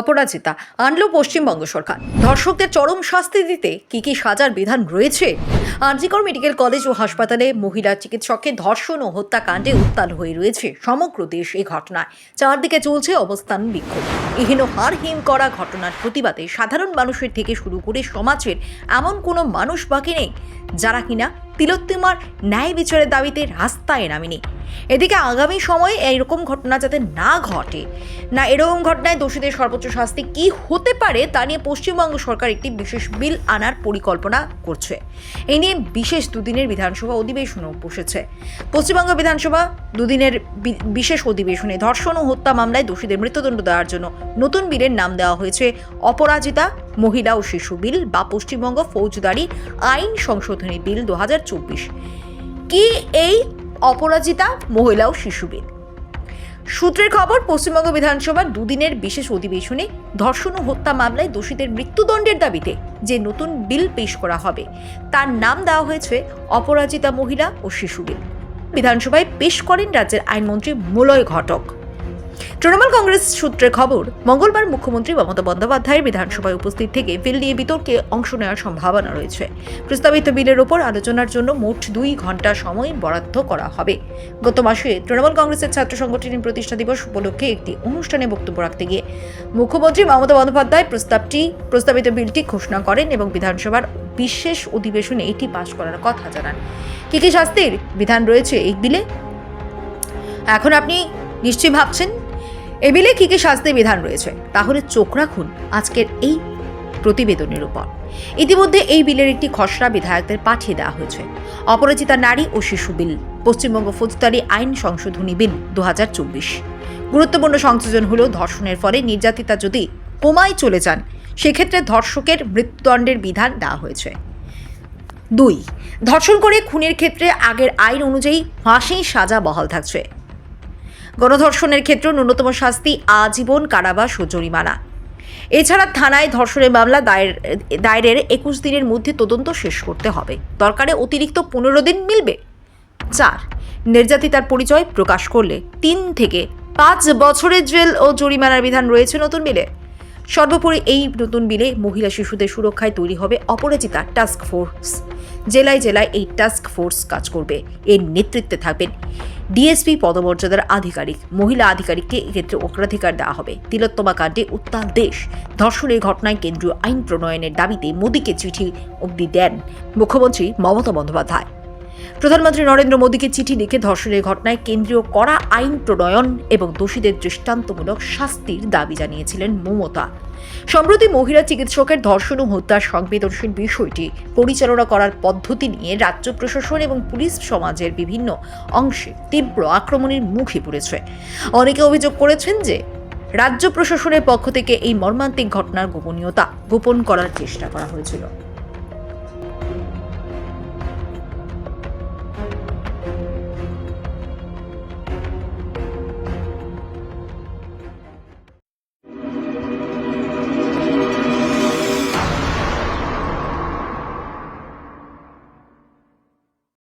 অপরাজিতা আনল পশ্চিমবঙ্গ সরকার। ধর্ষকদের চরম শাস্তি দিতে কি সাজার বিধান রয়েছে? আরজিকর মেডিকেল কলেজ ও হাসপাতালে মহিলা চিকিৎসককে ধর্ষণ ও হত্যাকাণ্ডে উত্তাল হয়ে রয়েছে সমগ্র দেশ। এই ঘটনায় চারদিকে চলছে অবস্থান বিক্ষোভ। এহেন হাড়হিম করা ঘটনার প্রতিবাদে সাধারণ মানুষের থেকে শুরু করে সমাজের এমন কোনো মানুষ বাকি নেই যারা কিনা তিলোত্তমার ন্যায় বিচারের দাবিতে রাস্তায় নামেনি। এদিকে আগামী সময়ে এরকম ঘটনা যাতে না ঘটে, এরকম ঘটনায় দোষীদের সর্বোচ্চ শাস্তি কি হতে পারে তা নিয়ে পশ্চিমবঙ্গ সরকার একটি বিশেষ বিল আনার পরিকল্পনা করছে। এই নিয়ে বিশেষ দুদিনের বিধানসভা অধিবেশনও বসেছে। পশ্চিমবঙ্গ বিধানসভা দুদিনের বিশেষ অধিবেশনে ধর্ষণ ও হত্যা মামলায় দোষীদের মৃত্যুদণ্ড দেওয়ার জন্য নতুন বিলের নাম দেওয়া হয়েছে অপরাজিতা মহিলা ও শিশু বিল বা পশ্চিমবঙ্গ ফৌজদারি আইন সংশোধনী বিল 2024। কি এই অপরাজিতা মহিলা ও শিশু বিল? সূত্রের খবর, পশ্চিমবঙ্গ বিধানসভার দুদিনের বিশেষ অধিবেশনে ধর্ষণ ও হত্যা মামলায় দোষীদের মৃত্যুদণ্ডের দাবিতে যে নতুন বিল পেশ করা হবে তার নাম দেওয়া হয়েছে অপরাজিতা মহিলা ও শিশু বিল। বিধানসভায় পেশ করেন রাজ্যের আইনমন্ত্রী মলয় ঘটক। তৃণমূল কংগ্রেস সূত্রে খবর, মঙ্গলবার মুখ্যমন্ত্রী মমতা বন্দ্যোপাধ্যায়ের বিধানসভায় উপস্থিত থেকে বিল নিয়ে বিতর্কে অংশ নেওয়ার সম্ভাবনা রয়েছে। প্রস্তাবিত বিলের ওপর আলোচনার জন্য মোট 2 ঘন্টা সময় বরাদ্দ করা হবে। গত মাসে তৃণমূল কংগ্রেসের ছাত্র সংগঠনের প্রতিষ্ঠা দিবস উপলক্ষে একটি অনুষ্ঠানে বক্তব্য রাখতে গিয়ে মুখ্যমন্ত্রী মমতা বন্দ্যোপাধ্যায় প্রস্তাবিত বিলটি ঘোষণা করেন এবং বিধানসভার বিশেষ অধিবেশনে এটি পাশ করার কথা জানান। কি শাস্তির বিধান রয়েছে এই বিলে? এখন আপনি নিশ্চয়ই ভাবছেন এ বিলে কি শাস্তির বিধান রয়েছে। তাহলে চোখ রাখুন আজকের এই প্রতিবেদনের উপর। ইতিমধ্যে এই বিলের একটি খসড়া বিধায়কদের পাঠিয়ে দেওয়া হয়েছে। অপরাজিতা নারী ও শিশু বিল, পশ্চিমবঙ্গ ফৌজদারি আইন সংশোধনী বিল 2024। গুরুত্বপূর্ণ সংযোজন হলো, ধর্ষণের ফলে নির্যাতিতা যদি কোমায় চলে যান সেক্ষেত্রে ধর্ষকের মৃত্যুদণ্ডের বিধান দেওয়া হয়েছে। 2, ধর্ষণ করে খুনের ক্ষেত্রে আগের আইন অনুযায়ী ফাঁসির সাজা বহাল থাকছে। গণধর্ষণের ক্ষেত্রে ন্যূনতম শাস্তি আজীবন কারাবাস ও জরিমানা। এছাড়া থানায় ধর্ষণের মামলা দায়েরের 21 দিনের মধ্যে তদন্ত শেষ করতে হবে। দরকারে অতিরিক্ত 15 দিন মিলবে। 4, নির্যাতিতার পরিচয় প্রকাশ করলে 3 থেকে 5 বছরের জেল ও জরিমানার বিধান রয়েছে নতুন বিলে। সর্বোপরি এই নতুন বিলে মহিলা শিশুদের সুরক্ষায় তৈরি হবে অপরাজিতা টাস্ক ফোর্স। জেলায় জেলায় এই টাস্ক ফোর্স কাজ করবে। এর নেতৃত্বে থাকবেন ডিএসপি পদমর্যাদার আধিকারিক। মহিলা আধিকারিককে এক্ষেত্রে অগ্রাধিকার দেওয়া হবে। তিলোত্তমা কাণ্ডে উত্তাল দেশ। ধর্ষণের ঘটনায় কেন্দ্রীয় আইন প্রণয়নের দাবিতে মোদীকে চিঠি অবধি দেন মুখ্যমন্ত্রী মমতা বন্দ্যোপাধ্যায়। প্রধানমন্ত্রী নরেন্দ্র মোদীকে চিঠি লিখে ধর্ষণের ঘটনায় কেন্দ্রীয় কড়া আইন প্রণয়ন এবং দোষীদের দৃষ্টান্তমূলক শাস্তির দাবি জানিয়েছিলেন মমতা। সম্প্রতি মহিলা চিকিৎসকের ধর্ষণ ও হত্যার সংবেদনশীল বিষয়টি পরিচালনা করার পদ্ধতি নিয়ে রাজ্য প্রশাসন এবং পুলিশ সমাজের বিভিন্ন অংশে তীব্র আক্রমণের মুখে পড়েছে। অনেকে অভিযোগ করেছেন যে রাজ্য প্রশাসনের পক্ষ থেকে এই মর্মান্তিক ঘটনার গোপনীয়তা গোপন করার চেষ্টা করা হয়েছিল।